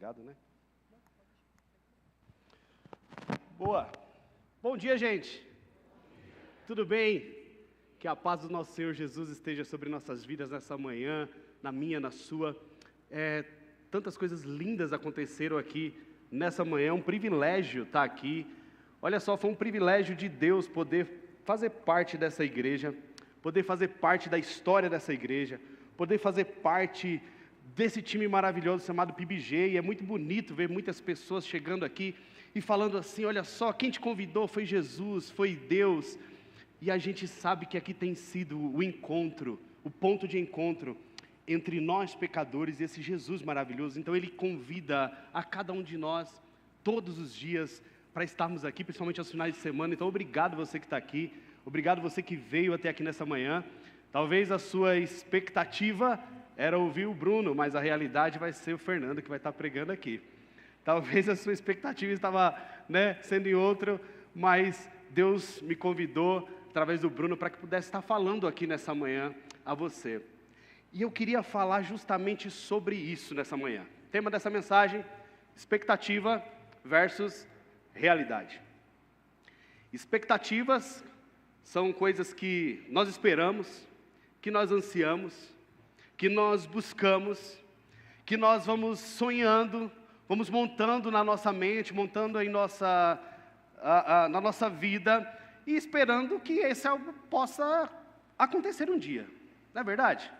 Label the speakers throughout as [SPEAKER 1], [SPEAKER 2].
[SPEAKER 1] ligado, né? Boa. Bom dia, gente. Tudo bem? Que a paz do nosso Senhor Jesus esteja sobre nossas vidas nessa manhã, na minha, na sua. Tantas coisas lindas aconteceram aqui nessa manhã, é um privilégio estar aqui. Olha só, foi um privilégio de Deus poder fazer parte dessa igreja, poder fazer parte da história dessa igreja, poder fazer parte desse time maravilhoso chamado PIBG, e é muito bonito ver muitas pessoas chegando aqui e falando assim, olha só, quem te convidou foi Jesus, foi Deus, e a gente sabe que aqui tem sido o encontro, o ponto de encontro entre nós pecadores e esse Jesus maravilhoso. Então Ele convida a cada um de nós, todos os dias, para estarmos aqui, principalmente aos finais de semana. Então obrigado você que está aqui, obrigado você que veio até aqui nessa manhã. Talvez a sua expectativa era ouvir o Bruno, mas a realidade vai ser o Fernando que vai estar pregando aqui. Talvez a sua expectativa estava sendo em outra, mas Deus me convidou, através do Bruno, para que pudesse estar falando aqui nessa manhã a você. E eu queria falar justamente sobre isso nessa manhã. O tema dessa mensagem, expectativa versus realidade. Expectativas são coisas que nós esperamos, que nós ansiamos, que nós buscamos, que nós vamos sonhando, vamos montando na nossa mente, montando em na nossa vida, e esperando que esse algo possa acontecer um dia, não é verdade?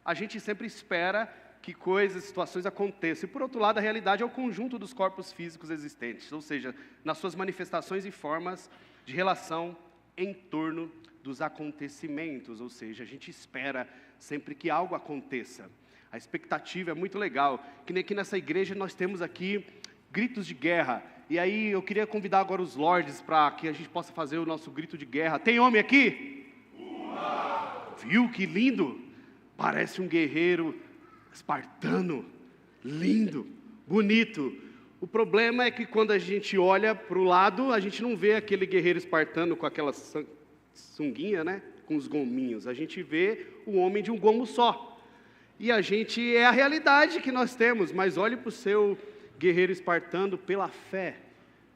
[SPEAKER 1] A gente sempre espera que coisas, situações aconteçam, e por outro lado a realidade é o conjunto dos corpos físicos existentes, ou seja, nas suas manifestações e formas de relação em torno dos acontecimentos, ou seja, a gente espera sempre que algo aconteça. A expectativa é muito legal, que nem aqui nessa igreja nós temos aqui gritos de guerra, e aí eu queria convidar agora os lords para que a gente possa fazer o nosso grito de guerra. Tem homem aqui? Viu que lindo? Parece um guerreiro espartano, lindo, bonito. O problema é que quando a gente olha para o lado, a gente não vê aquele guerreiro espartano com aquela sunguinha, com os gominhos. A gente vê o homem de um gomo só. E a gente é a realidade que nós temos, mas olhe para o seu guerreiro espartano pela fé,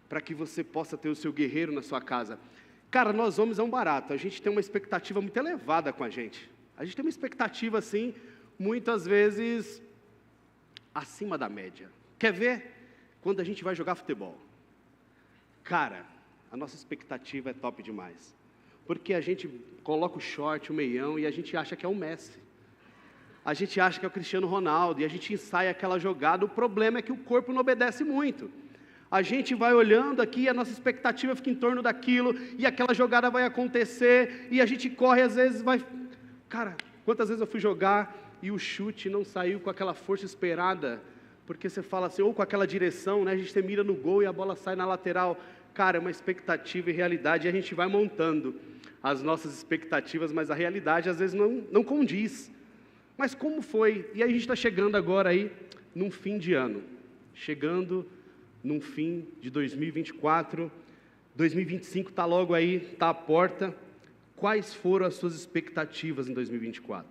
[SPEAKER 1] para que você possa ter o seu guerreiro na sua casa. Cara, nós homens é um barato, a gente tem uma expectativa muito elevada com a gente. A gente tem uma expectativa, assim, muitas vezes acima da média. Quer ver? Quando a gente vai jogar futebol. Cara, a nossa expectativa é top demais. Porque a gente coloca o short, o meião, e a gente acha que é o Messi. A gente acha que é o Cristiano Ronaldo, e a gente ensaia aquela jogada. O problema é que o corpo não obedece muito. A gente vai olhando aqui, a nossa expectativa fica em torno daquilo, e aquela jogada vai acontecer, e a gente corre, às vezes vai... Cara, quantas vezes eu fui jogar e o chute não saiu com aquela força esperada, porque você fala assim, ou com aquela direção, a gente mira no gol e a bola sai na lateral. Cara, é uma expectativa e realidade, e a gente vai montando as nossas expectativas, mas a realidade às vezes não condiz. Mas como foi? E aí a gente está chegando agora aí num fim de ano, chegando num fim de 2024, 2025 está logo aí, está à porta. Quais foram as suas expectativas em 2024?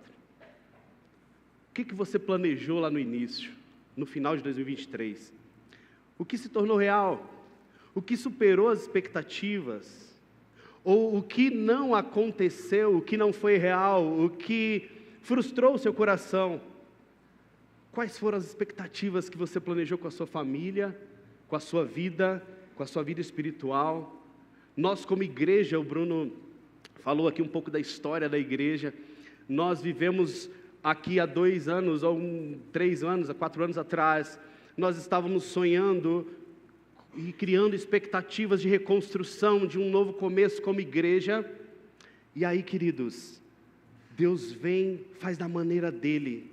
[SPEAKER 1] O que você planejou lá no início, no final de 2023? O que se tornou real? O que superou as expectativas? Ou o que não aconteceu, o que não foi real, o que frustrou o seu coração? Quais foram as expectativas que você planejou com a sua família, com a sua vida espiritual? Nós como igreja, o Bruno falou aqui um pouco da história da igreja, nós vivemos aqui há 2 anos, ou 3 anos, há 4 anos atrás, nós estávamos sonhando e criando expectativas de reconstrução, de um novo começo como igreja, e aí, queridos, Deus vem, faz da maneira dEle,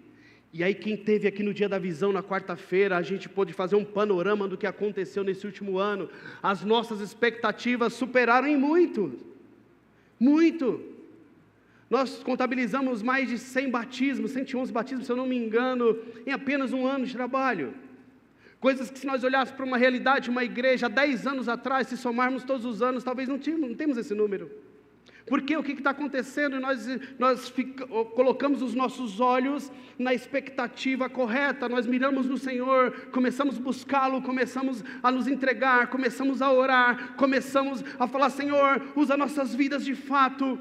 [SPEAKER 1] e aí quem esteve aqui no dia da visão, na quarta-feira, a gente pôde fazer um panorama do que aconteceu nesse último ano. As nossas expectativas superaram em muito, nós contabilizamos mais de 100 batismos, 111 batismos, se eu não me engano, em apenas 1 ano de trabalho. Coisas que se nós olhássemos para uma realidade, uma igreja, há 10 anos atrás, se somarmos todos os anos, talvez não temos esse número. Porque o que está acontecendo? Nós colocamos os nossos olhos na expectativa correta, nós miramos no Senhor, começamos a buscá-lo, começamos a nos entregar, começamos a orar, começamos a falar: Senhor, usa nossas vidas de fato.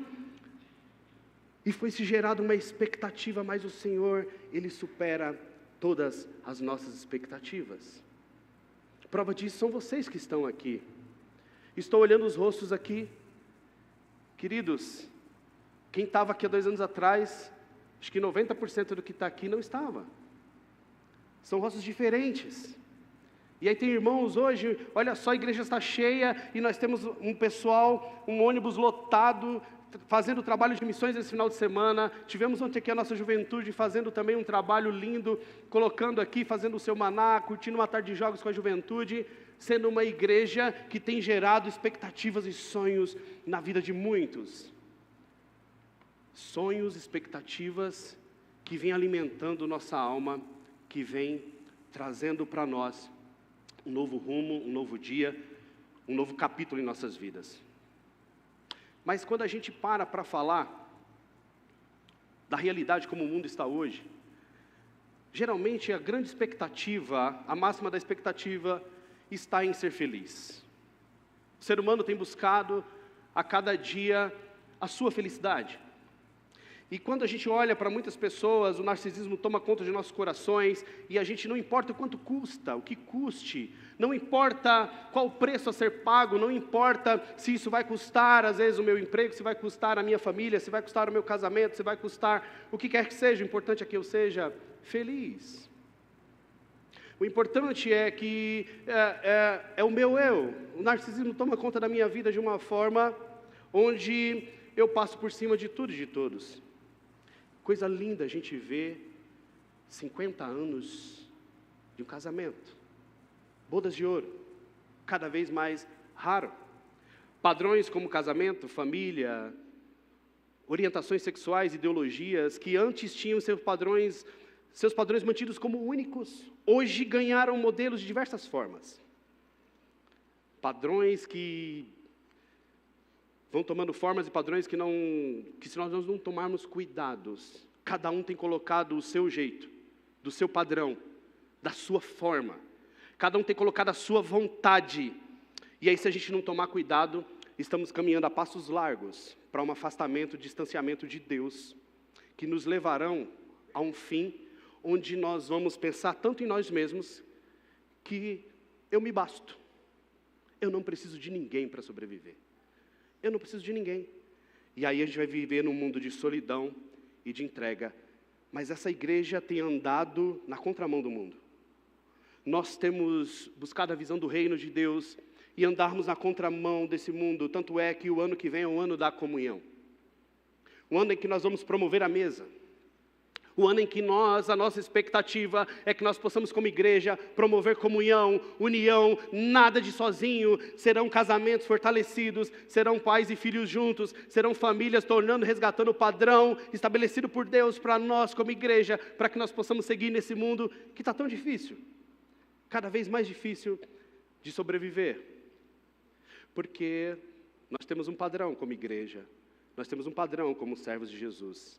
[SPEAKER 1] E foi-se gerada uma expectativa, mas o Senhor, Ele supera todas as nossas expectativas. Prova disso são vocês que estão aqui. Estou olhando os rostos aqui. Queridos, quem estava aqui há 2 anos atrás, acho que 90% do que está aqui não estava. São rostos diferentes. E aí tem irmãos hoje, olha só, a igreja está cheia e nós temos um pessoal, um ônibus lotado, fazendo trabalho de missões esse final de semana. Tivemos ontem aqui a nossa juventude fazendo também um trabalho lindo, colocando aqui, fazendo o seu maná, curtindo uma tarde de jogos com a juventude, sendo uma igreja que tem gerado expectativas e sonhos na vida de muitos. Sonhos, expectativas que vêm alimentando nossa alma, que vêm trazendo para nós um novo rumo, um novo dia, um novo capítulo em nossas vidas. Mas quando a gente para falar da realidade como o mundo está hoje, geralmente a grande expectativa, a máxima da expectativa está em ser feliz. O ser humano tem buscado a cada dia a sua felicidade. E quando a gente olha para muitas pessoas, o narcisismo toma conta de nossos corações, e a gente não importa o quanto custa, o que custe, não importa qual o preço a ser pago, não importa se isso vai custar, às vezes, o meu emprego, se vai custar a minha família, se vai custar o meu casamento, se vai custar o que quer que seja, o importante é que eu seja feliz. O importante é que é o meu eu. O narcisismo toma conta da minha vida de uma forma onde eu passo por cima de tudo e de todos. Coisa linda a gente vê 50 anos de um casamento, bodas de ouro, cada vez mais raro. Padrões como casamento, família, orientações sexuais, ideologias, que antes tinham seus padrões mantidos como únicos, hoje ganharam modelos de diversas formas. Padrões que vão tomando formas e padrões que se nós não tomarmos cuidados, cada um tem colocado o seu jeito, do seu padrão, da sua forma. Cada um tem colocado a sua vontade. E aí, se a gente não tomar cuidado, estamos caminhando a passos largos para um afastamento, distanciamento de Deus, que nos levarão a um fim onde nós vamos pensar tanto em nós mesmos, que eu me basto. Eu não preciso de ninguém para sobreviver. Eu não preciso de ninguém. E aí a gente vai viver num mundo de solidão e de entrega. Mas essa igreja tem andado na contramão do mundo. Nós temos buscado a visão do reino de Deus e andarmos na contramão desse mundo. Tanto é que o ano que vem é o ano da comunhão. O ano em que nós vamos promover a mesa. O ano em que a nossa expectativa é que nós possamos como igreja promover comunhão, união, nada de sozinho, serão casamentos fortalecidos, serão pais e filhos juntos, serão famílias resgatando o padrão estabelecido por Deus para nós como igreja, para que nós possamos seguir nesse mundo que está tão difícil, cada vez mais difícil de sobreviver, porque nós temos um padrão como igreja, nós temos um padrão como servos de Jesus.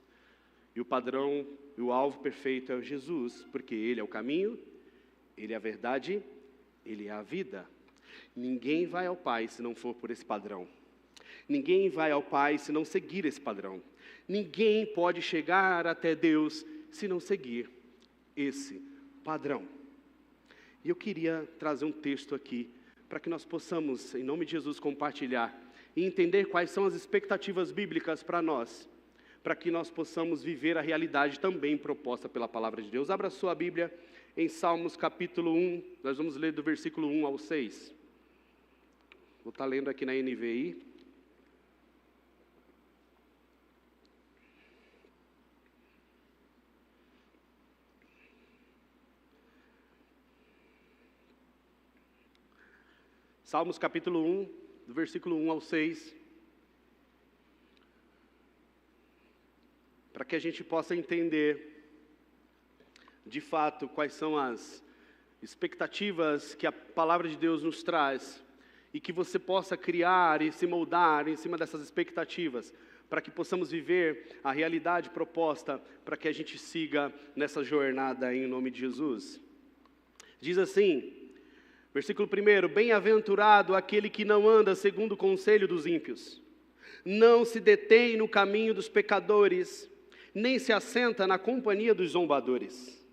[SPEAKER 1] E o padrão, e o alvo perfeito é Jesus, porque Ele é o caminho, Ele é a verdade, Ele é a vida. Ninguém vai ao Pai se não for por esse padrão. Ninguém vai ao Pai se não seguir esse padrão. Ninguém pode chegar até Deus se não seguir esse padrão. E eu queria trazer um texto aqui, para que nós possamos, em nome de Jesus, compartilhar e entender quais são as expectativas bíblicas para nós, para que nós possamos viver a realidade também proposta pela palavra de Deus. Abra sua Bíblia em Salmos capítulo 1, nós vamos ler do versículo 1 ao 6. Vou estar lendo aqui na NVI. Salmos capítulo 1, do versículo 1 ao 6. Para que a gente possa entender, de fato, quais são as expectativas que a palavra de Deus nos traz, e que você possa criar e se moldar em cima dessas expectativas, para que possamos viver a realidade proposta, para que a gente siga nessa jornada em nome de Jesus. Diz assim, versículo 1, bem-aventurado aquele que não anda segundo o conselho dos ímpios, não se detém no caminho dos pecadores, nem se assenta na companhia dos zombadores.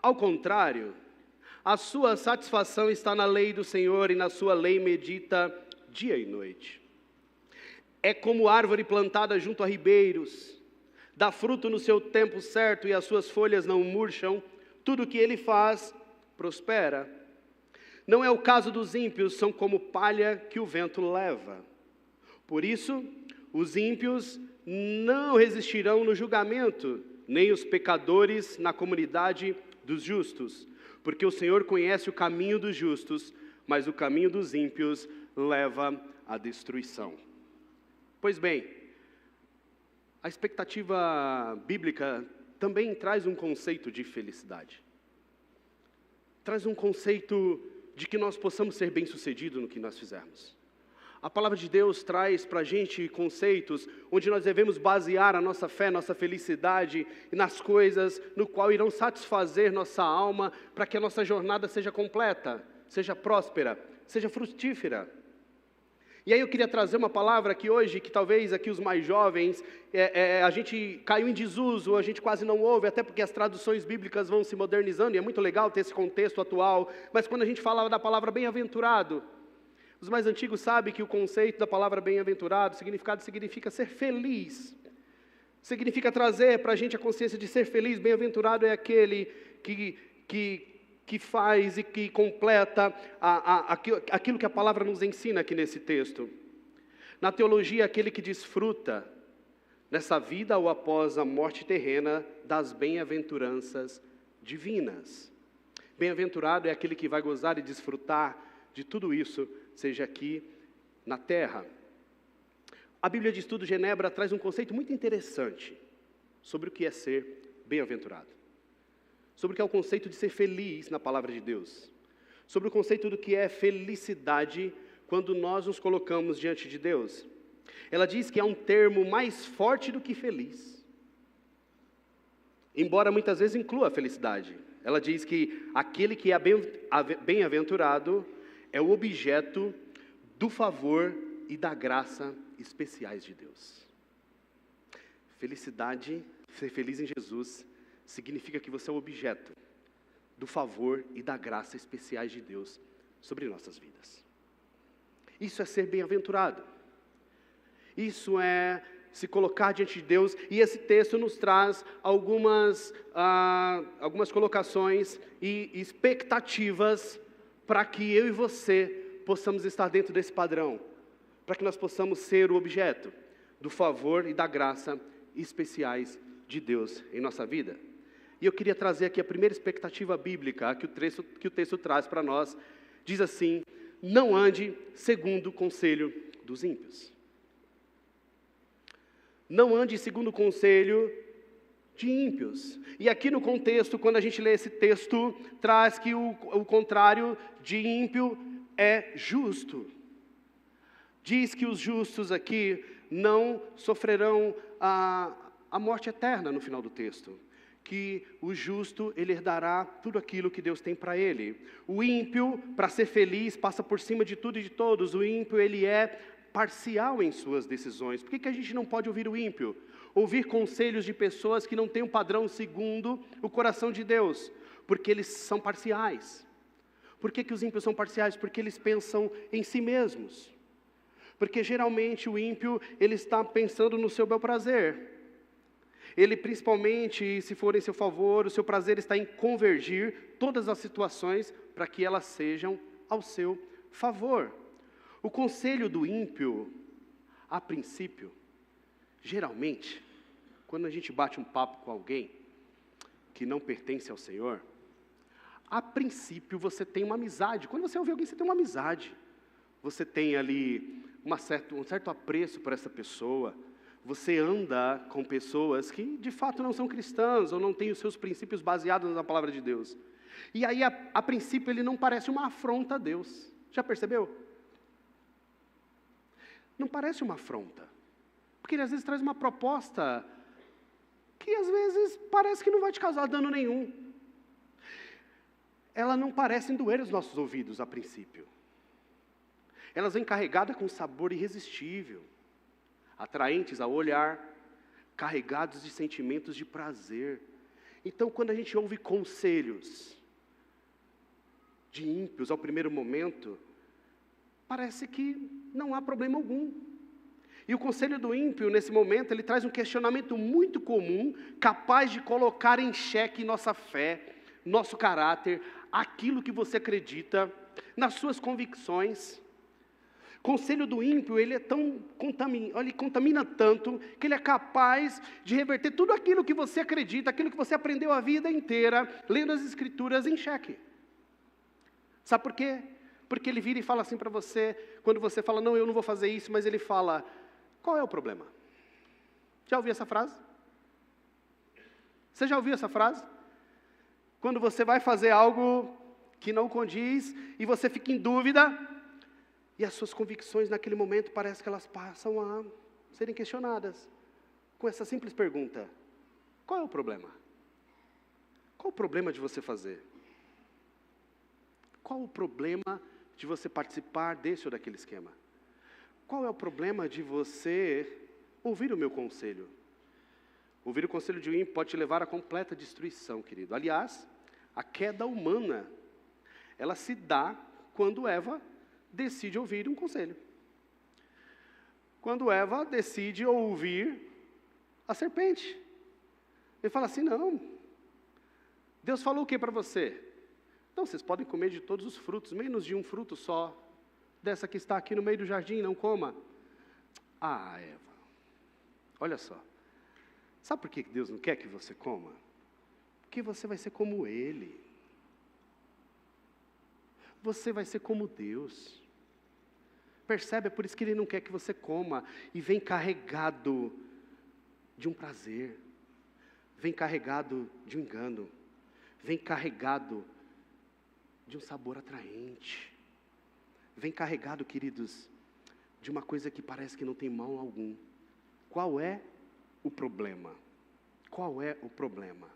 [SPEAKER 1] Ao contrário, a sua satisfação está na lei do Senhor e na sua lei medita dia e noite. É como árvore plantada junto a ribeiros, dá fruto no seu tempo certo e as suas folhas não murcham, tudo o que ele faz prospera. Não é o caso dos ímpios, são como palha que o vento leva. Por isso, os ímpios não resistirão no julgamento, nem os pecadores na comunidade dos justos, porque o Senhor conhece o caminho dos justos, mas o caminho dos ímpios leva à destruição. Pois bem, a expectativa bíblica também traz um conceito de felicidade. Traz um conceito de que nós possamos ser bem-sucedidos no que nós fizermos. A palavra de Deus traz para a gente conceitos onde nós devemos basear a nossa fé, nossa felicidade nas coisas no qual irão satisfazer nossa alma para que a nossa jornada seja completa, seja próspera, seja frutífera. E aí eu queria trazer uma palavra que hoje, que talvez aqui os mais jovens, a gente caiu em desuso, a gente quase não ouve, até porque as traduções bíblicas vão se modernizando, e é muito legal ter esse contexto atual, mas quando a gente fala da palavra bem-aventurado, os mais antigos sabem que o conceito da palavra bem-aventurado, o significado significa ser feliz, significa trazer para a gente a consciência de ser feliz. Bem-aventurado é aquele que faz e que completa aquilo que a palavra nos ensina aqui nesse texto. Na teologia, aquele que desfruta nessa vida ou após a morte terrena das bem-aventuranças divinas. Bem-aventurado é aquele que vai gozar e desfrutar de tudo isso, seja aqui na terra. A Bíblia de Estudo Genebra traz um conceito muito interessante sobre o que é ser bem-aventurado. Sobre o que é o conceito de ser feliz na palavra de Deus. Sobre o conceito do que é felicidade quando nós nos colocamos diante de Deus. Ela diz que é um termo mais forte do que feliz, embora muitas vezes inclua a felicidade. Ela diz que aquele que é bem-aventurado é o objeto do favor e da graça especiais de Deus. Felicidade, ser feliz em Jesus, significa que você é o objeto do favor e da graça especiais de Deus sobre nossas vidas. Isso é ser bem-aventurado. Isso é se colocar diante de Deus, e esse texto nos traz algumas colocações e expectativas para que eu e você possamos estar dentro desse padrão, para que nós possamos ser o objeto do favor e da graça especiais de Deus em nossa vida. E eu queria trazer aqui a primeira expectativa bíblica que o texto traz para nós. Diz assim: não ande segundo o conselho dos ímpios. Não ande segundo o conselho de ímpios. E aqui no contexto, quando a gente lê esse texto, traz que o contrário de ímpio é justo. Diz que os justos aqui não sofrerão a morte eterna no final do texto. Que o justo, ele herdará tudo aquilo que Deus tem para ele. O ímpio, para ser feliz, passa por cima de tudo e de todos. O ímpio, ele é parcial em suas decisões. Por que a gente não pode ouvir o ímpio? Ouvir conselhos de pessoas que não têm um padrão segundo o coração de Deus. Porque eles são parciais. Por que os ímpios são parciais? Porque eles pensam em si mesmos. Porque geralmente o ímpio, ele está pensando no seu bel prazer. Ele, principalmente, se for em seu favor, o seu prazer está em convergir todas as situações para que elas sejam ao seu favor. O conselho do ímpio, a princípio, geralmente, quando a gente bate um papo com alguém que não pertence ao Senhor, a princípio você tem uma amizade. Quando você ouve alguém, você tem uma amizade. Você tem ali um certo apreço por essa pessoa. Você anda com pessoas que de fato não são cristãs ou não têm os seus princípios baseados na palavra de Deus. E aí, a princípio, ele não parece uma afronta a Deus. Já percebeu? não parece uma afronta. Porque ele às vezes traz uma proposta que às vezes parece que não vai te causar dano nenhum. Elas não parecem doer os nossos ouvidos a princípio. Elas vêm carregadas com um sabor irresistível, atraentes ao olhar, carregados de sentimentos de prazer. Então, quando a gente ouve conselhos de ímpios ao primeiro momento, parece que não há problema algum. E o conselho do ímpio, nesse momento, ele traz um questionamento muito comum, capaz de colocar em xeque nossa fé, nosso caráter, aquilo que você acredita, nas suas convicções. O conselho do ímpio, ele contamina tanto, que ele é capaz de reverter tudo aquilo que você acredita, aquilo que você aprendeu a vida inteira, lendo as Escrituras, em xeque. Sabe por quê? Porque ele vira e fala assim para você, quando você fala, não, eu não vou fazer isso, mas ele fala, qual é o problema? Já ouviu essa frase? Você já ouviu essa frase? Quando você vai fazer algo que não condiz, e você fica em dúvida, e as suas convicções naquele momento parece que elas passam a serem questionadas, com essa simples pergunta, qual é o problema? Qual o problema de você fazer? Qual o problema de você participar desse ou daquele esquema? Qual é o problema de você ouvir o meu conselho? Ouvir o conselho de um ímpio pode te levar à completa destruição, querido. Aliás, a queda humana, ela se dá quando Eva decide ouvir um conselho. Quando Eva decide ouvir a serpente. Ele fala assim, não, Deus falou o que para você? Não, vocês podem comer de todos os frutos, menos de um fruto só, dessa que está aqui no meio do jardim, não coma. Ah, Eva, olha só, sabe por que Deus não quer que você coma? Porque você vai ser como Ele. Você vai ser como Deus. Percebe? É por isso que Ele não quer que você coma. E vem carregado de um prazer. Vem carregado de um engano. Vem carregado de um sabor atraente. Vem carregado, queridos, de uma coisa que parece que não tem mal algum. Qual é o problema? Qual é o problema?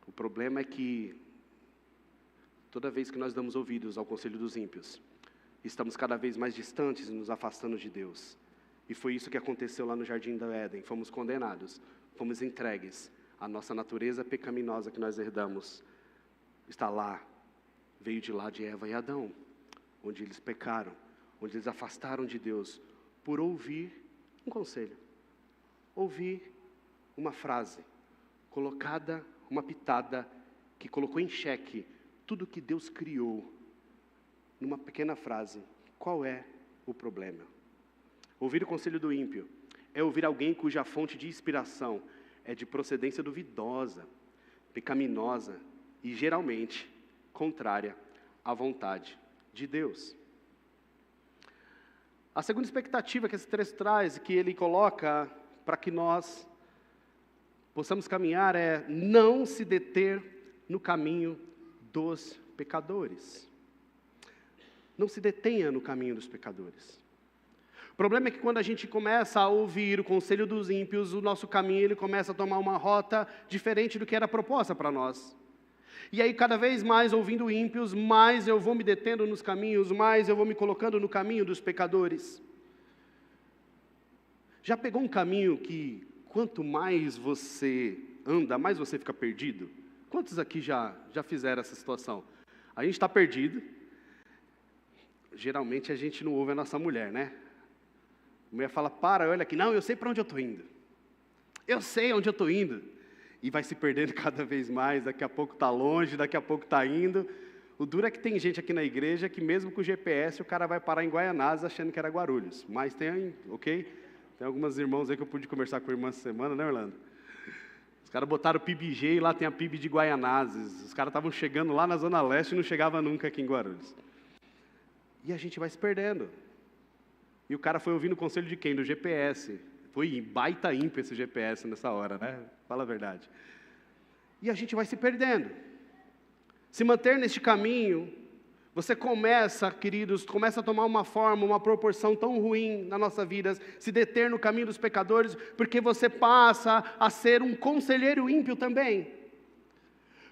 [SPEAKER 1] O problema é que toda vez que nós damos ouvidos ao conselho dos ímpios, estamos cada vez mais distantes e nos afastando de Deus. E foi isso que aconteceu lá no Jardim do Éden. Fomos condenados, fomos entregues. A nossa natureza pecaminosa que nós herdamos está lá, veio de lá de Eva e Adão, onde eles pecaram, onde eles afastaram de Deus, por ouvir um conselho, ouvir uma frase, colocada, uma pitada, que colocou em xeque tudo que Deus criou, numa pequena frase. Qual é o problema? Ouvir o conselho do ímpio é ouvir alguém cuja fonte de inspiração é de procedência duvidosa, pecaminosa e geralmente contrária à vontade de Deus. A segunda expectativa que esse texto traz, que ele coloca para que nós possamos caminhar, é não se deter no caminho dos pecadores. Não se detenha no caminho dos pecadores. O problema é que quando a gente começa a ouvir o conselho dos ímpios, o nosso caminho ele começa a tomar uma rota diferente do que era proposta para nós. E aí cada vez mais ouvindo ímpios, mais eu vou me detendo nos caminhos, mais eu vou me colocando no caminho dos pecadores. Já pegou um caminho que quanto mais você anda, mais você fica perdido? Quantos aqui já fizeram essa situação? A gente está perdido, geralmente a gente não ouve a nossa mulher, né? A mulher fala, olha aqui, não, eu sei para onde eu estou indo. Eu sei onde eu estou indo. E vai se perdendo cada vez mais, daqui a pouco está longe, daqui a pouco está indo. O duro é que tem gente aqui na igreja que mesmo com o GPS o cara vai parar em Guaianazes achando que era Guarulhos. Mas tem, ok? Tem algumas irmãos aí que eu pude conversar com a irmã essa semana, né, Orlando? Os caras botaram o PIB-G e lá tem a PIB de Guaianazes. Os caras estavam chegando lá na Zona Leste e não chegavam nunca aqui em Guarulhos. E a gente vai se perdendo. E o cara foi ouvindo o conselho de quem? Do GPS. Foi baita ímpio esse GPS nessa hora, né? Fala a verdade. E a gente vai se perdendo. Se manter neste caminho Você começa, queridos, começa a tomar uma forma, uma proporção tão ruim na nossa vida, se deter no caminho dos pecadores, porque você passa a ser um conselheiro ímpio também.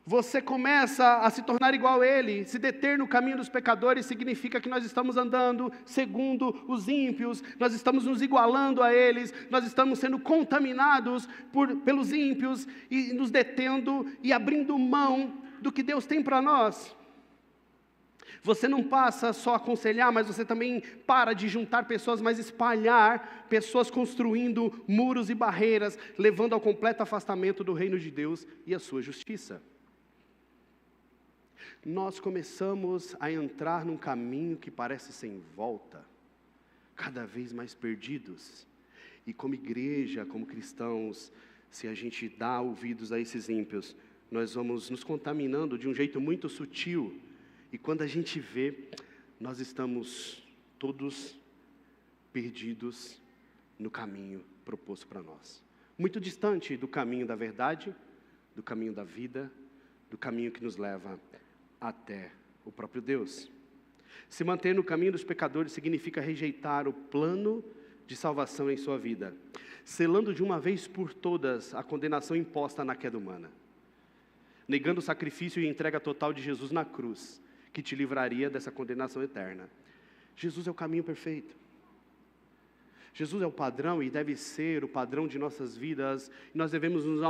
[SPEAKER 1] Você começa a se tornar igual a ele. Se deter no caminho dos pecadores significa que nós estamos andando segundo os ímpios, nós estamos nos igualando a eles, nós estamos sendo contaminados pelos ímpios e nos detendo e abrindo mão do que Deus tem para nós. Você não passa só a aconselhar, mas você também para de juntar pessoas, mas espalhar pessoas construindo muros e barreiras, levando ao completo afastamento do reino de Deus e a sua justiça. Nós começamos a entrar num caminho que parece sem volta, cada vez mais perdidos. E como igreja, como cristãos, se a gente dá ouvidos a esses ímpios, nós vamos nos contaminando de um jeito muito sutil. E quando a gente vê, nós estamos todos perdidos no caminho proposto para nós. Muito distante do caminho da verdade, do caminho da vida, do caminho que nos leva até o próprio Deus. Se manter no caminho dos pecadores significa rejeitar o plano de salvação em sua vida, selando de uma vez por todas a condenação imposta na queda humana, negando o sacrifício e entrega total de Jesus na cruz, que te livraria dessa condenação eterna. Jesus é o caminho perfeito. Jesus é o padrão e deve ser o padrão de nossas vidas. E nós devemos nos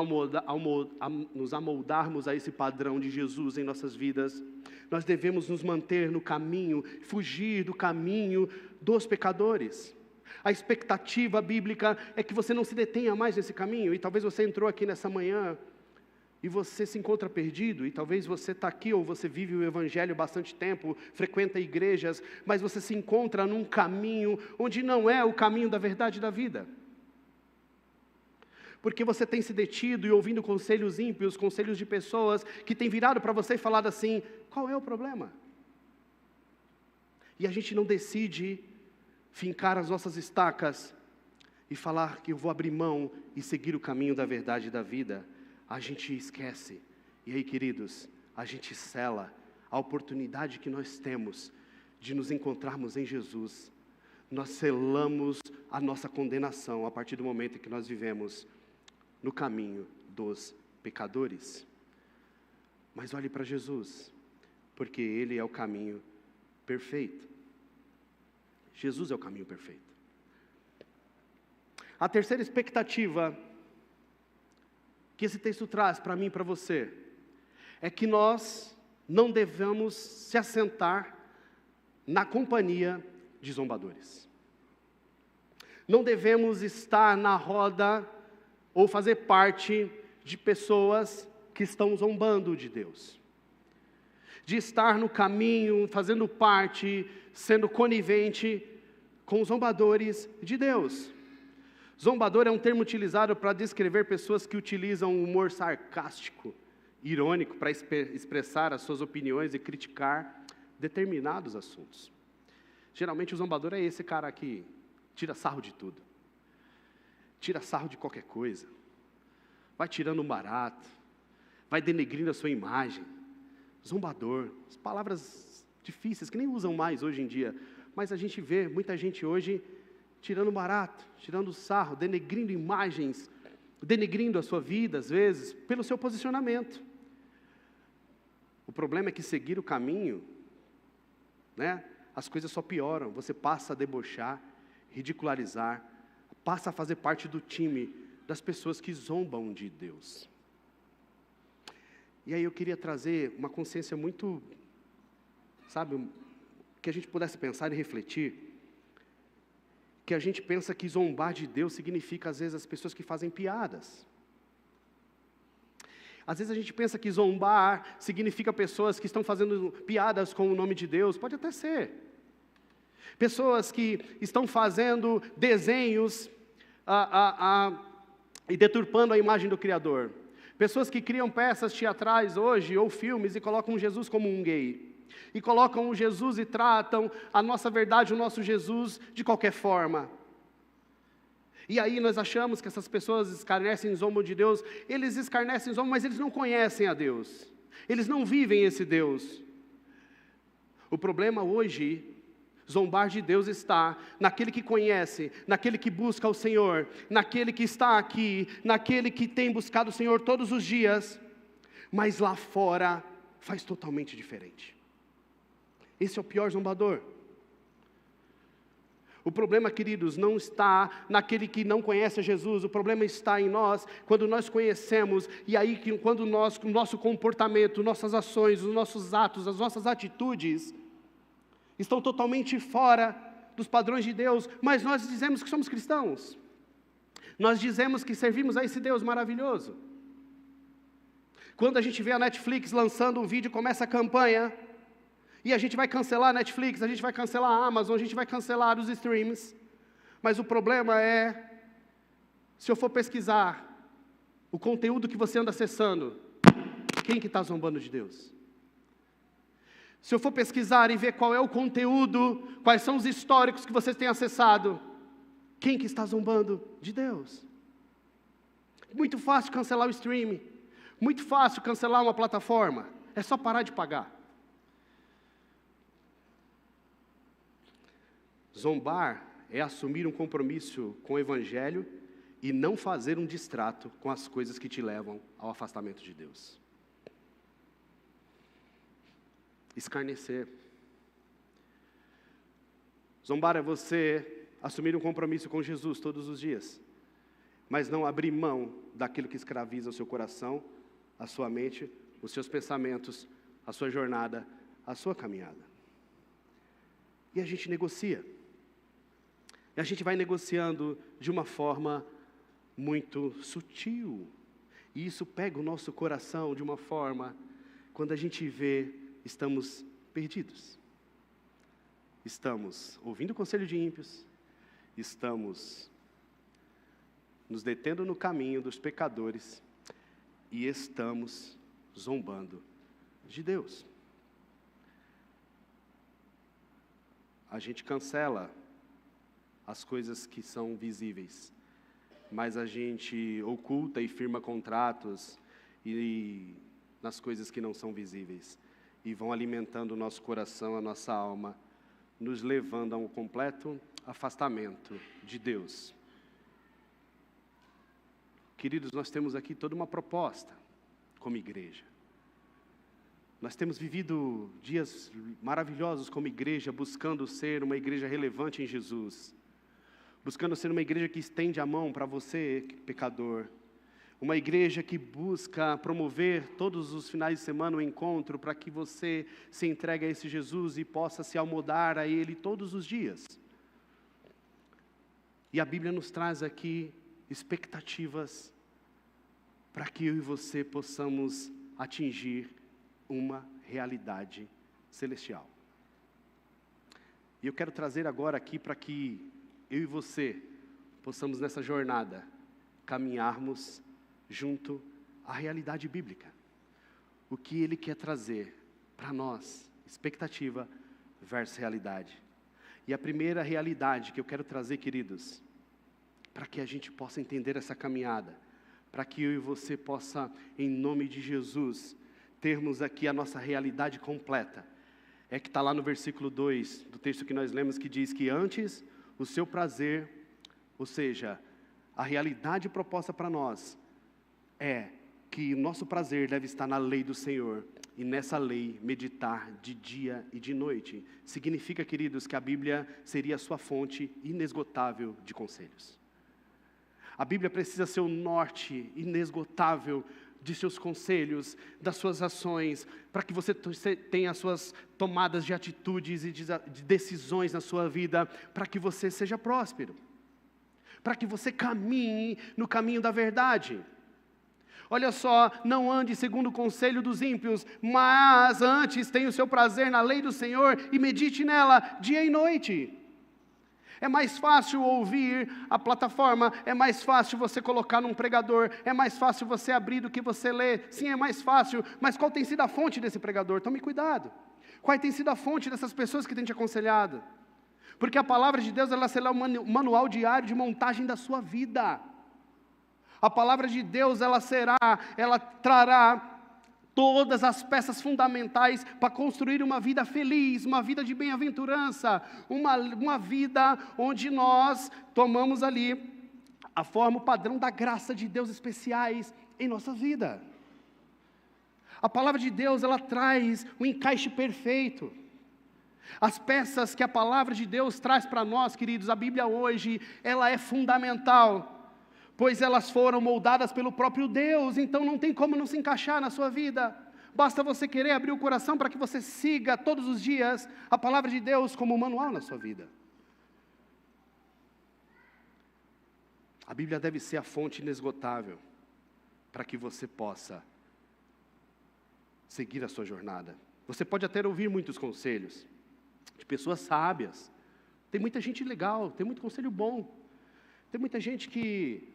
[SPEAKER 1] amoldarmos a esse padrão de Jesus em nossas vidas. Nós devemos nos manter no caminho, fugir do caminho dos pecadores. A expectativa bíblica é que você não se detenha mais nesse caminho. E talvez você entrou aqui nessa manhã e você se encontra perdido, e talvez você está aqui, ou você vive o Evangelho há bastante tempo, frequenta igrejas, mas você se encontra num caminho onde não é o caminho da verdade e da vida. Porque você tem se detido e ouvindo conselhos ímpios, conselhos de pessoas que têm virado para você e falado assim: qual é o problema? E a gente não decide fincar as nossas estacas e falar que eu vou abrir mão e seguir o caminho da verdade e da vida. A gente esquece, e aí, queridos, a gente sela a oportunidade que nós temos de nos encontrarmos em Jesus. Nós selamos a nossa condenação a partir do momento em que nós vivemos no caminho dos pecadores. Mas olhe para Jesus, porque Ele é o caminho perfeito. Jesus é o caminho perfeito. A terceira expectativa que esse texto traz para mim e para você, é que nós não devemos se assentar na companhia de zombadores. Não devemos estar na roda ou fazer parte de pessoas que estão zombando de Deus. De estar no caminho, fazendo parte, sendo conivente com os zombadores de Deus. Zombador é um termo utilizado para descrever pessoas que utilizam humor sarcástico, irônico, para expressar as suas opiniões e criticar determinados assuntos. Geralmente o zombador é esse cara que tira sarro de tudo, tira sarro de qualquer coisa, vai tirando um barato, vai denegrindo a sua imagem. Zombador, as palavras difíceis que nem usam mais hoje em dia, mas a gente vê muita gente hoje tirando barato, tirando sarro, denegrindo imagens, denegrindo a sua vida, às vezes, pelo seu posicionamento. O problema é que seguir o caminho, as coisas só pioram. Você passa a debochar, ridicularizar, passa a fazer parte do time das pessoas que zombam de Deus. E aí eu queria trazer uma consciência muito, que a gente pudesse pensar e refletir, que a gente pensa que zombar de Deus significa, às vezes, as pessoas que fazem piadas. Às vezes a gente pensa que zombar significa pessoas que estão fazendo piadas com o nome de Deus. Pode até ser. Pessoas que estão fazendo desenhos e deturpando a imagem do Criador. Pessoas que criam peças teatrais hoje, ou filmes, e colocam Jesus como um gay. E colocam o Jesus e tratam a nossa verdade, o nosso Jesus, de qualquer forma. E aí nós achamos que essas pessoas escarnecem e zombam de Deus. Eles escarnecem e zombam, mas eles não conhecem a Deus. Eles não vivem esse Deus. O problema hoje, zombar de Deus está naquele que conhece, naquele que busca o Senhor, naquele que está aqui, naquele que tem buscado o Senhor todos os dias, mas lá fora faz totalmente diferente. Esse é o pior zombador. O problema, queridos, não está naquele que não conhece Jesus, o problema está em nós, quando nós conhecemos, e aí quando o nosso comportamento, nossas ações, os nossos atos, as nossas atitudes, estão totalmente fora dos padrões de Deus, mas nós dizemos que somos cristãos, nós dizemos que servimos a esse Deus maravilhoso. Quando a gente vê a Netflix lançando um vídeo, começa a campanha, e a gente vai cancelar a Netflix, a gente vai cancelar a Amazon, a gente vai cancelar os streams. Mas o problema é, se eu for pesquisar o conteúdo que você anda acessando, quem que está zombando de Deus? Se eu for pesquisar e ver qual é o conteúdo, quais são os históricos que vocês têm acessado, quem que está zombando de Deus? Muito fácil cancelar o stream, muito fácil cancelar uma plataforma, é só parar de pagar. Zombar é assumir um compromisso com o Evangelho e não fazer um distrato com as coisas que te levam ao afastamento de Deus. Escarnecer. Zombar é você assumir um compromisso com Jesus todos os dias, mas não abrir mão daquilo que escraviza o seu coração, a sua mente, os seus pensamentos, a sua jornada, a sua caminhada. E a gente negocia. E a gente vai negociando de uma forma muito sutil. E isso pega o nosso coração de uma forma, quando a gente vê, estamos perdidos. Estamos ouvindo o conselho de ímpios, estamos nos detendo no caminho dos pecadores e estamos zombando de Deus. A gente cancela as coisas que são visíveis, mas a gente oculta e firma contratos nas coisas que não são visíveis, e vão alimentando o nosso coração, a nossa alma, nos levando a um completo afastamento de Deus. Queridos, nós temos aqui toda uma proposta como igreja. Nós temos vivido dias maravilhosos como igreja, buscando ser uma igreja relevante em Jesus, buscando ser uma igreja que estende a mão para você, pecador, uma igreja que busca promover todos os finais de semana um encontro para que você se entregue a esse Jesus e possa se almodar a Ele todos os dias. E a Bíblia nos traz aqui expectativas para que eu e você possamos atingir uma realidade celestial. E eu quero trazer agora aqui para que eu e você possamos nessa jornada caminharmos junto à realidade bíblica. O que Ele quer trazer para nós, expectativa versus realidade. E a primeira realidade que eu quero trazer, queridos, para que a gente possa entender essa caminhada, para que eu e você possa, em nome de Jesus, termos aqui a nossa realidade completa, é que está lá no versículo 2 do texto que nós lemos, que diz que antes o seu prazer, ou seja, a realidade proposta para nós, é que o nosso prazer deve estar na lei do Senhor, e nessa lei meditar de dia e de noite. Significa, queridos, que a Bíblia seria a sua fonte inesgotável de conselhos. A Bíblia precisa ser o norte inesgotável de seus conselhos, das suas ações, para que você tenha as suas tomadas de atitudes e de decisões na sua vida, para que você seja próspero, para que você caminhe no caminho da verdade. Olha só, não ande segundo o conselho dos ímpios, mas antes tenha o seu prazer na lei do Senhor e medite nela dia e noite. É mais fácil ouvir a plataforma, é mais fácil você colocar num pregador, é mais fácil você abrir do que você ler. Sim, é mais fácil, mas qual tem sido a fonte desse pregador? Tome cuidado. Qual tem sido a fonte dessas pessoas que têm te aconselhado? Porque a palavra de Deus, ela será um manual diário de montagem da sua vida. A palavra de Deus, ela trará todas as peças fundamentais para construir uma vida feliz, uma vida de bem-aventurança, uma vida onde nós tomamos ali a forma, o padrão da graça de Deus especiais em nossa vida. A palavra de Deus, ela traz o encaixe perfeito. As peças que a palavra de Deus traz para nós, queridos, a Bíblia hoje, ela é fundamental, pois elas foram moldadas pelo próprio Deus, então não tem como não se encaixar na sua vida. Basta você querer abrir o coração para que você siga todos os dias a palavra de Deus como um manual na sua vida. A Bíblia deve ser a fonte inesgotável para que você possa seguir a sua jornada. Você pode até ouvir muitos conselhos de pessoas sábias. Tem muita gente legal, tem muito conselho bom. Tem muita gente que,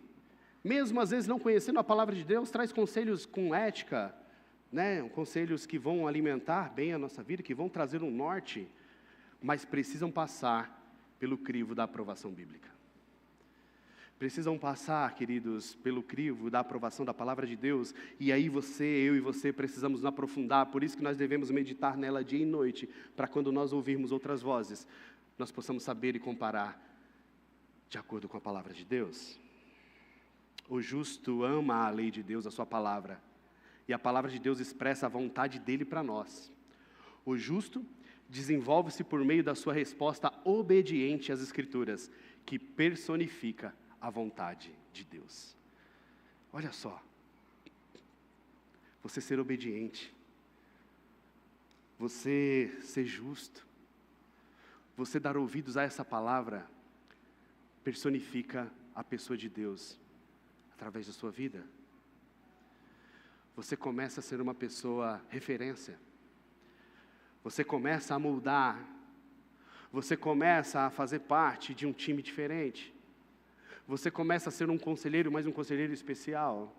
[SPEAKER 1] mesmo às vezes não conhecendo a palavra de Deus, traz conselhos com ética, né? Conselhos que vão alimentar bem a nossa vida, que vão trazer um norte, mas precisam passar pelo crivo da aprovação bíblica. Precisam passar, queridos, pelo crivo da aprovação da palavra de Deus, e aí eu e você precisamos nos aprofundar, por isso que nós devemos meditar nela dia e noite, para quando nós ouvirmos outras vozes, nós possamos saber e comparar de acordo com a palavra de Deus. O justo ama a lei de Deus, a sua palavra, e a palavra de Deus expressa a vontade dele para nós. O justo desenvolve-se por meio da sua resposta obediente às Escrituras, que personifica a vontade de Deus. Olha só, você ser obediente, você ser justo, você dar ouvidos a essa palavra, personifica a pessoa de Deus, através da sua vida. Você começa a ser uma pessoa referência, você começa a moldar, você começa a fazer parte de um time diferente, você começa a ser um conselheiro, mas um conselheiro especial.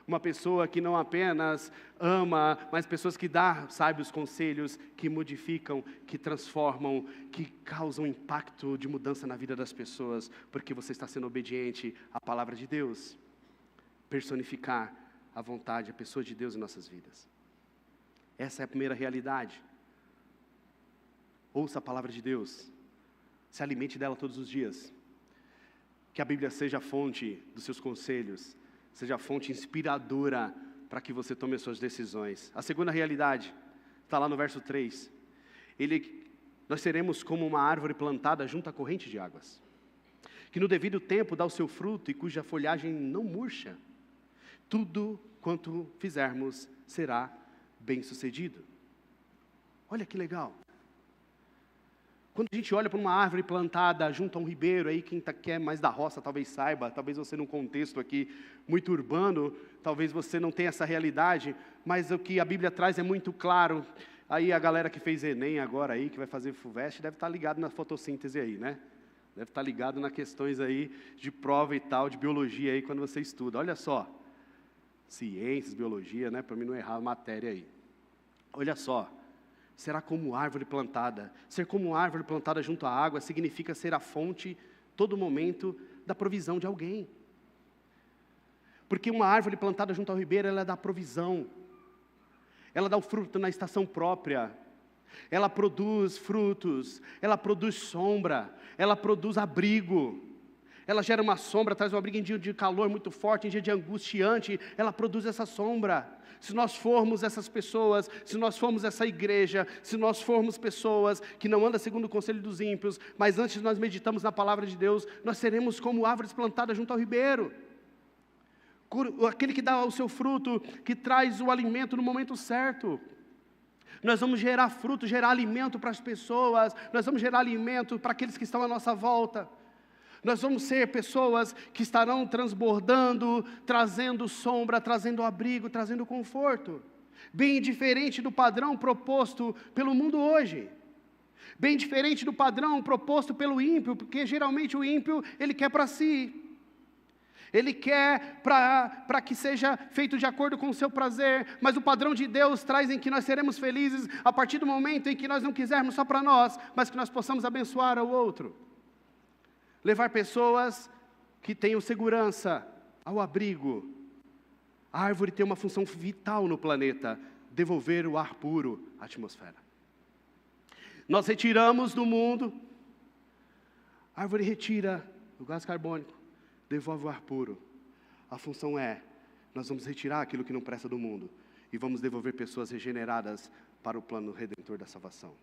[SPEAKER 1] Uma pessoa que não apenas ama, mas pessoas que dão sábios conselhos, que modificam, que transformam, que causam impacto de mudança na vida das pessoas, porque você está sendo obediente à palavra de Deus. Personificar a vontade, a pessoa de Deus em nossas vidas. Essa é a primeira realidade. Ouça a palavra de Deus, se alimente dela todos os dias. Que a Bíblia seja a fonte dos seus conselhos, seja a fonte inspiradora para que você tome as suas decisões. A segunda realidade, está lá no verso 3. Nós seremos como uma árvore plantada junto à corrente de águas, que no devido tempo dá o seu fruto e cuja folhagem não murcha. Tudo quanto fizermos será bem sucedido. Olha que legal. Quando a gente olha para uma árvore plantada junto a um ribeiro, aí quem quer mais da roça talvez saiba, talvez você num contexto aqui muito urbano, talvez você não tenha essa realidade, mas o que a Bíblia traz é muito claro. Aí a galera que fez Enem agora aí, que vai fazer FUVEST, deve estar ligado na fotossíntese aí, né? Deve estar ligado nas questões aí de prova e tal, de biologia aí, quando você estuda. Olha só, ciências, biologia, né? Para mim não errar a matéria aí. Olha só. Será como árvore plantada. Ser como árvore plantada junto à água significa ser a fonte, todo momento, da provisão de alguém. Porque uma árvore plantada junto ao ribeiro, ela dá provisão. Ela dá o fruto na estação própria. Ela produz frutos. Ela produz sombra. Ela produz abrigo. Ela gera uma sombra, traz um abrigo em dia de calor muito forte, em dia de angustiante. Ela produz essa sombra. Se nós formos essas pessoas, se nós formos essa igreja, se nós formos pessoas que não andam segundo o conselho dos ímpios, mas antes nós meditamos na palavra de Deus, nós seremos como árvores plantadas junto ao ribeiro. Aquele que dá o seu fruto, que traz o alimento no momento certo. Nós vamos gerar fruto, gerar alimento para as pessoas, nós vamos gerar alimento para aqueles que estão à nossa volta. Nós vamos ser pessoas que estarão transbordando, trazendo sombra, trazendo abrigo, trazendo conforto. Bem diferente do padrão proposto pelo mundo hoje. Bem diferente do padrão proposto pelo ímpio, porque geralmente o ímpio, ele quer para si. Ele quer para que seja feito de acordo com o seu prazer, mas o padrão de Deus traz em que nós seremos felizes a partir do momento em que nós não quisermos só para nós, mas que nós possamos abençoar ao outro. Levar pessoas que tenham segurança ao abrigo, A árvore tem uma função vital no planeta: devolver o ar puro à atmosfera. Nós retiramos do mundo, a árvore retira o gás carbônico, devolve o ar puro. A função é, nós vamos retirar aquilo que não presta do mundo e vamos devolver pessoas regeneradas para o plano redentor da salvação.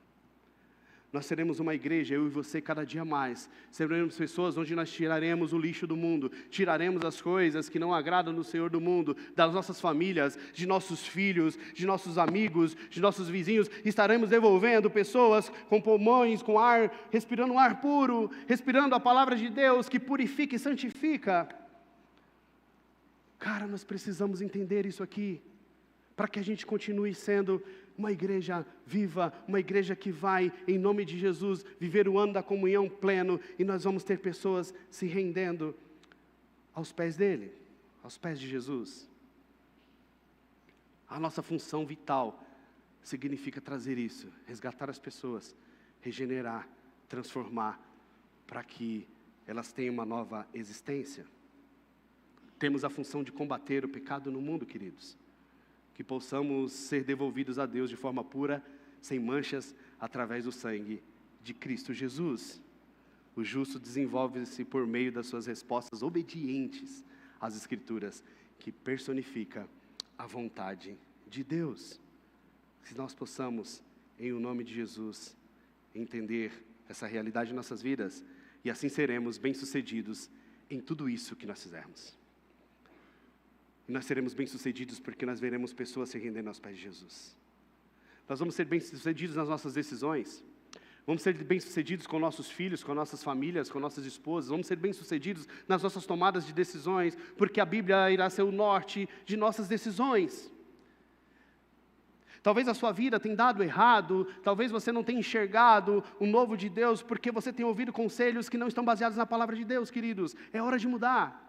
[SPEAKER 1] Nós seremos uma igreja, eu e você, cada dia mais. Seremos pessoas onde nós tiraremos o lixo do mundo, tiraremos as coisas que não agradam no Senhor do mundo, das nossas famílias, de nossos filhos, de nossos amigos, de nossos vizinhos. Estaremos devolvendo pessoas com pulmões, com ar, respirando um ar puro, respirando a palavra de Deus que purifica e santifica. Cara, nós precisamos entender isso aqui, para que a gente continue sendo uma igreja viva, uma igreja que vai, em nome de Jesus, viver o ano da comunhão pleno, e nós vamos ter pessoas se rendendo aos pés dele, aos pés de Jesus. A nossa função vital significa trazer isso, resgatar as pessoas, regenerar, transformar, para que elas tenham uma nova existência. Temos a função de combater o pecado no mundo, queridos. Que possamos ser devolvidos a Deus de forma pura, sem manchas, através do sangue de Cristo Jesus. O justo desenvolve-se por meio das suas respostas obedientes às Escrituras, que personifica a vontade de Deus. Que nós possamos, em o nome de Jesus, entender essa realidade em nossas vidas, e assim seremos bem-sucedidos em tudo isso que nós fizermos. E nós seremos bem-sucedidos porque nós veremos pessoas se rendendo aos pés de Jesus. Nós vamos ser bem-sucedidos nas nossas decisões. Vamos ser bem-sucedidos com nossos filhos, com nossas famílias, com nossas esposas. Vamos ser bem-sucedidos nas nossas tomadas de decisões, porque a Bíblia irá ser o norte de nossas decisões. Talvez a sua vida tenha dado errado, talvez você não tenha enxergado o novo de Deus, porque você tem ouvido conselhos que não estão baseados na palavra de Deus, queridos. É hora de mudar.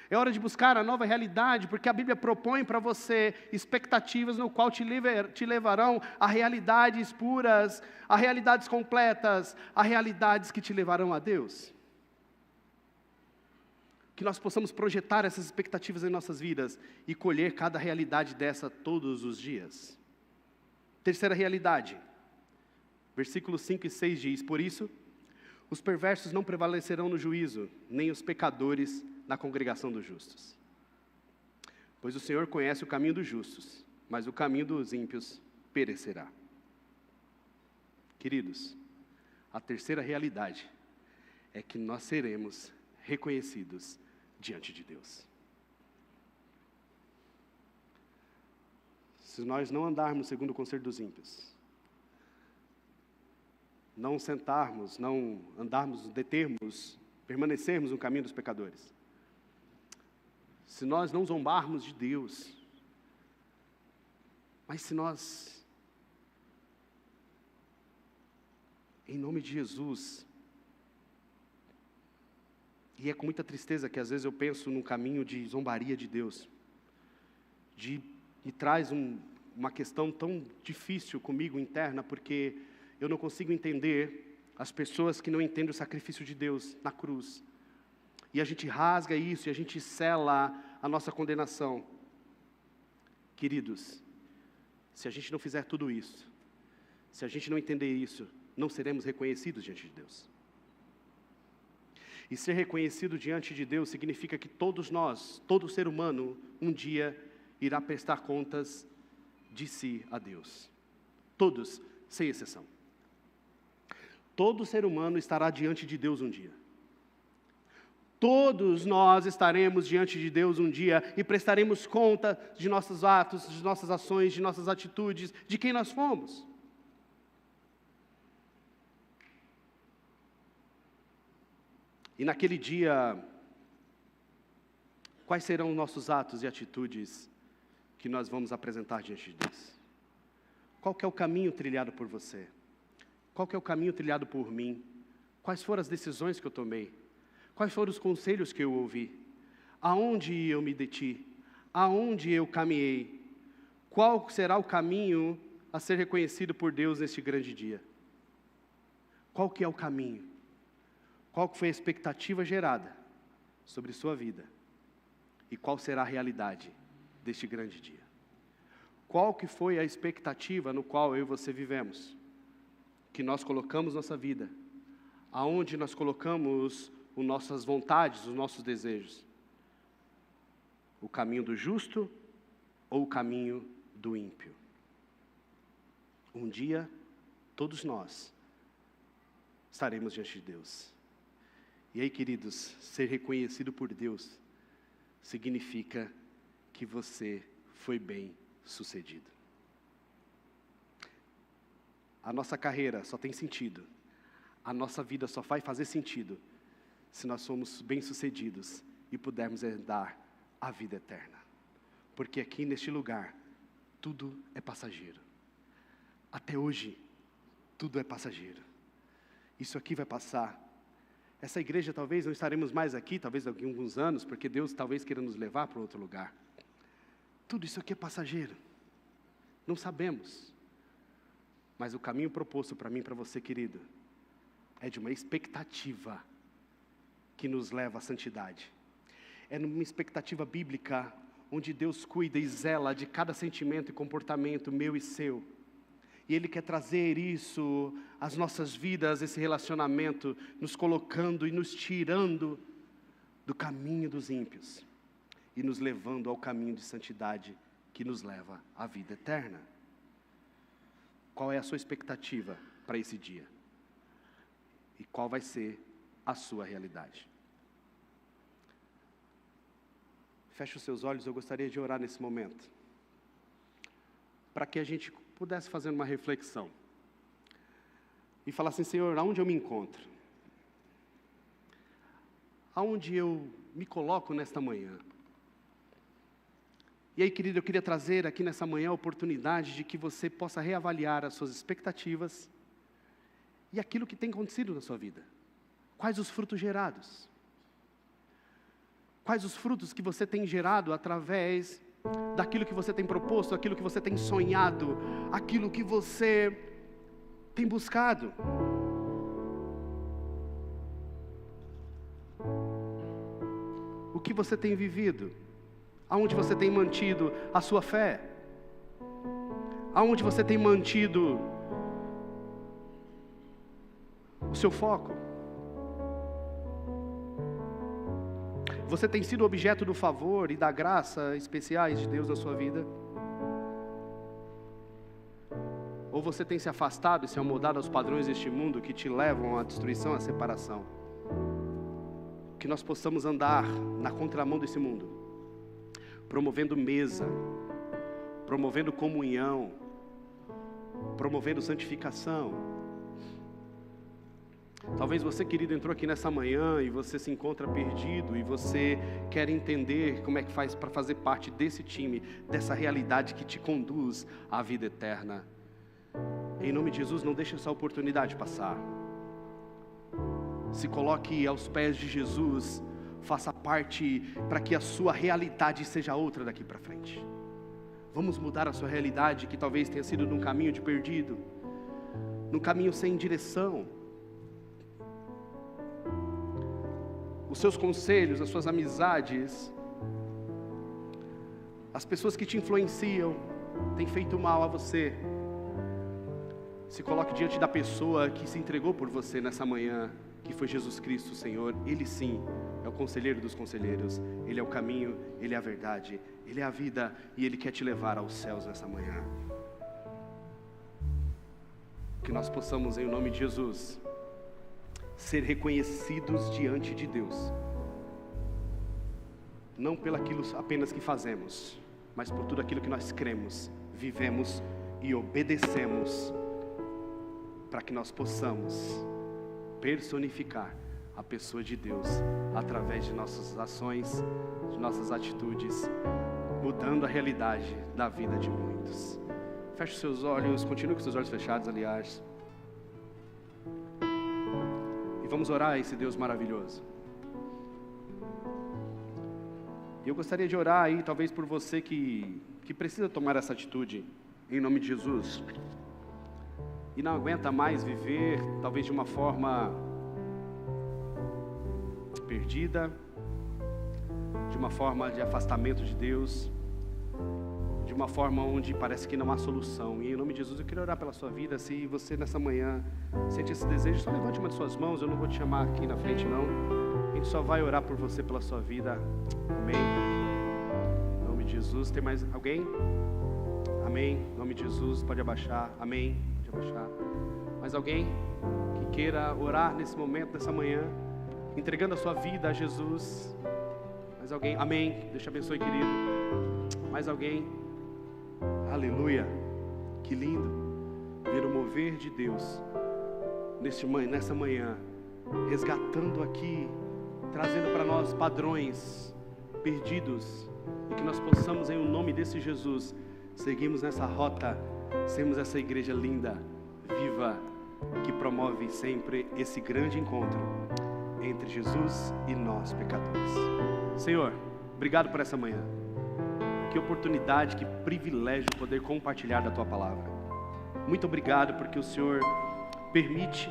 [SPEAKER 1] É hora de buscar a nova realidade, porque a Bíblia propõe para você expectativas no qual te levarão a realidades puras, a realidades completas, a realidades que te levarão a Deus. Que nós possamos projetar essas expectativas em nossas vidas e colher cada realidade dessa todos os dias. Terceira realidade, versículos 5 e 6 diz: por isso, os perversos não prevalecerão no juízo, nem os pecadores na congregação dos justos. Pois o Senhor conhece o caminho dos justos, mas o caminho dos ímpios perecerá. Queridos, a terceira realidade é que nós seremos reconhecidos diante de Deus. Se nós não andarmos segundo o conselho dos ímpios, não sentarmos, não andarmos, determos, permanecermos no caminho dos pecadores, se nós não zombarmos de Deus, mas se nós, em nome de Jesus, e é com muita tristeza que às vezes eu penso num caminho de zombaria de Deus, me traz uma questão tão difícil comigo interna, porque eu não consigo entender as pessoas que não entendem o sacrifício de Deus na cruz. E a gente rasga isso, e a gente sela a nossa condenação. Queridos, se a gente não fizer tudo isso, se a gente não entender isso, não seremos reconhecidos diante de Deus. E ser reconhecido diante de Deus significa que todos nós, todo ser humano, um dia irá prestar contas de si a Deus. Todos, sem exceção. Todo ser humano estará diante de Deus um dia. Todos nós estaremos diante de Deus um dia e prestaremos conta de nossos atos, de nossas ações, de nossas atitudes, de quem nós fomos. E naquele dia, quais serão os nossos atos e atitudes que nós vamos apresentar diante de Deus? Qual que é o caminho trilhado por você? Qual que é o caminho trilhado por mim? Quais foram as decisões que eu tomei? Quais foram os conselhos que eu ouvi? Aonde eu me deti? Aonde eu caminhei? Qual será o caminho a ser reconhecido por Deus neste grande dia? Qual que é o caminho? Qual que foi a expectativa gerada sobre sua vida? E qual será a realidade deste grande dia? Qual que foi a expectativa no qual eu e você vivemos? Que nós colocamos nossa vida, aonde nós colocamos as nossas vontades, os nossos desejos? O caminho do justo ou o caminho do ímpio? Um dia, todos nós estaremos diante de Deus. E aí, queridos, ser reconhecido por Deus significa que você foi bem sucedido. A nossa carreira só tem sentido, a nossa vida só vai fazer sentido se nós somos bem sucedidos e pudermos herdar a vida eterna. Porque aqui neste lugar, tudo é passageiro. Até hoje, tudo é passageiro. Isso aqui vai passar. Essa igreja talvez não estaremos mais aqui, talvez daqui a alguns anos, porque Deus talvez queira nos levar para outro lugar. Tudo isso aqui é passageiro. Não sabemos. Mas o caminho proposto para mim e para você, querido, é de uma expectativa que nos leva à santidade. É numa expectativa bíblica, onde Deus cuida e zela de cada sentimento e comportamento meu e seu. E Ele quer trazer isso às nossas vidas, esse relacionamento, nos colocando e nos tirando do caminho dos ímpios e nos levando ao caminho de santidade que nos leva à vida eterna. Qual é a sua expectativa para esse dia? E qual vai ser a sua realidade? Feche os seus olhos, eu gostaria de orar nesse momento, para que a gente pudesse fazer uma reflexão e falar assim: Senhor, aonde eu me encontro? Aonde eu me coloco nesta manhã? E aí, querido, eu queria trazer aqui nessa manhã a oportunidade de que você possa reavaliar as suas expectativas e aquilo que tem acontecido na sua vida. Quais os frutos gerados? Quais os frutos que você tem gerado através daquilo que você tem proposto, aquilo que você tem sonhado, aquilo que você tem buscado? O que você tem vivido? Aonde você tem mantido a sua fé? Aonde você tem mantido o seu foco? Você tem sido objeto do favor e da graça especiais de Deus na sua vida? Ou você tem se afastado e se amoldado aos padrões deste mundo que te levam à destruição, à separação? Que nós possamos andar na contramão desse mundo, promovendo mesa, promovendo comunhão, promovendo santificação. Talvez você, querido, entrou aqui nessa manhã e você se encontra perdido e você quer entender como é que faz para fazer parte desse time, dessa realidade que te conduz à vida eterna. Em nome de Jesus, não deixe essa oportunidade passar. Se coloque aos pés de Jesus, faça parte para que a sua realidade seja outra daqui para frente. Vamos mudar a sua realidade, que talvez tenha sido num caminho de perdido, num caminho sem direção. Os seus conselhos, as suas amizades, as pessoas que te influenciam, têm feito mal a você. Se coloque diante da pessoa que se entregou por você nessa manhã, que foi Jesus Cristo, Senhor. Ele sim é o conselheiro dos conselheiros, Ele é o caminho, Ele é a verdade, Ele é a vida, e Ele quer te levar aos céus nessa manhã. Que nós possamos, em nome de Jesus, ser reconhecidos diante de Deus, não pelo aquilo apenas que fazemos, mas por tudo aquilo que nós cremos, vivemos e obedecemos, para que nós possamos personificar a pessoa de Deus através de nossas ações, de nossas atitudes, mudando a realidade da vida de muitos. Feche os seus olhos, continue com os seus olhos fechados, aliás. Vamos orar a esse Deus maravilhoso. E eu gostaria de orar aí, talvez por você que precisa tomar essa atitude, em nome de Jesus, e não aguenta mais viver, talvez de uma forma perdida, de uma forma de afastamento de Deus, de uma forma onde parece que não há solução. E em nome de Jesus eu queria orar pela sua vida. Se você nessa manhã sente esse desejo, só levante uma de suas mãos. Eu não vou te chamar aqui na frente não, a gente só vai orar por você, pela sua vida. Amém? Em nome de Jesus. Tem mais alguém? Amém? Em nome de Jesus, pode abaixar. Amém? Pode abaixar. Mais alguém que queira orar nesse momento, nessa manhã, entregando a sua vida a Jesus? Mais alguém? Amém? Deus te abençoe, querido. Mais alguém? Aleluia. Que lindo ver o mover de Deus nessa manhã, resgatando aqui, trazendo para nós padrões perdidos, e que nós possamos, em nome desse Jesus, seguirmos nessa rota, sermos essa igreja linda, viva, que promove sempre esse grande encontro entre Jesus e nós, pecadores. Senhor, obrigado por essa manhã. Que oportunidade, que privilégio poder compartilhar da Tua Palavra. Muito obrigado porque o Senhor permite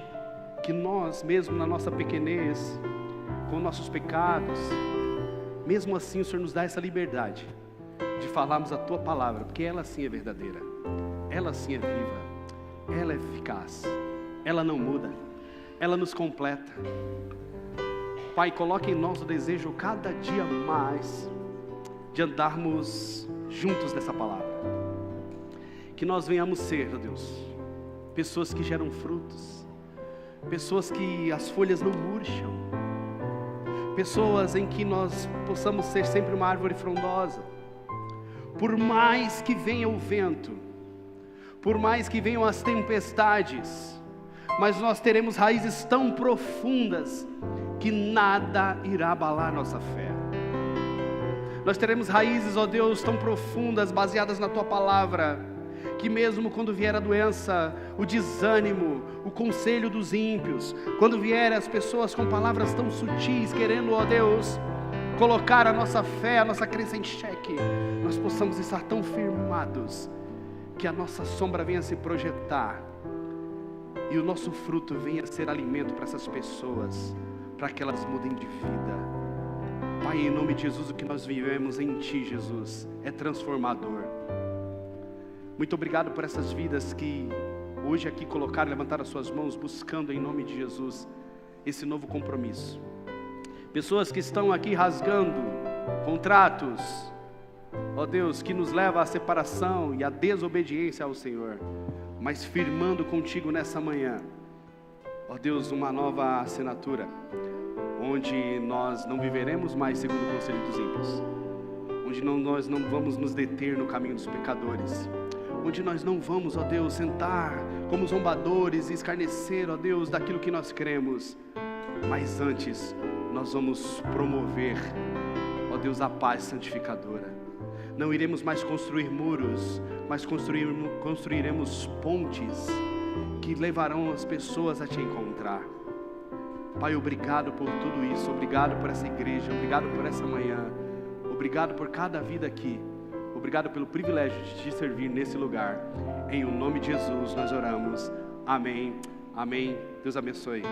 [SPEAKER 1] que nós, mesmo na nossa pequenez, com nossos pecados, mesmo assim o Senhor nos dá essa liberdade de falarmos a Tua Palavra, porque ela sim é verdadeira, ela sim é viva, ela é eficaz, ela não muda, ela nos completa. Pai, coloque em nós o desejo cada dia mais de andarmos juntos nessa palavra, que nós venhamos ser, ó Deus, pessoas que geram frutos, pessoas que as folhas não murcham, pessoas em que nós possamos ser sempre uma árvore frondosa. Por mais que venha o vento, por mais que venham as tempestades, mas nós teremos raízes tão profundas que nada irá abalar nossa fé. Nós teremos raízes, ó Deus, tão profundas, baseadas na Tua Palavra, que mesmo quando vier a doença, o desânimo, o conselho dos ímpios, quando vier as pessoas com palavras tão sutis, querendo, ó Deus, colocar a nossa fé, a nossa crença em xeque, nós possamos estar tão firmados, que a nossa sombra venha se projetar, e o nosso fruto venha ser alimento para essas pessoas, para que elas mudem de vida. Pai, em nome de Jesus, o que nós vivemos em Ti, Jesus, é transformador. Muito obrigado por essas vidas que hoje aqui colocaram, levantaram as suas mãos, buscando em nome de Jesus esse novo compromisso. Pessoas que estão aqui rasgando contratos, ó Deus, que nos leva à separação e à desobediência ao Senhor, mas firmando contigo nessa manhã, ó Deus, uma nova assinatura, onde nós não viveremos mais segundo o conselho dos ímpios, onde nós não vamos nos deter no caminho dos pecadores, onde nós não vamos, ó Deus, sentar como zombadores e escarnecer, ó Deus, daquilo que nós cremos, mas antes nós vamos promover, ó Deus, a paz santificadora. Não iremos mais construir muros, mas construiremos pontes que levarão as pessoas a Te encontrar. Pai, obrigado por tudo isso, obrigado por essa igreja, obrigado por essa manhã, obrigado por cada vida aqui, obrigado pelo privilégio de Te servir nesse lugar. Em o nome de Jesus nós oramos, amém, amém. Deus abençoe.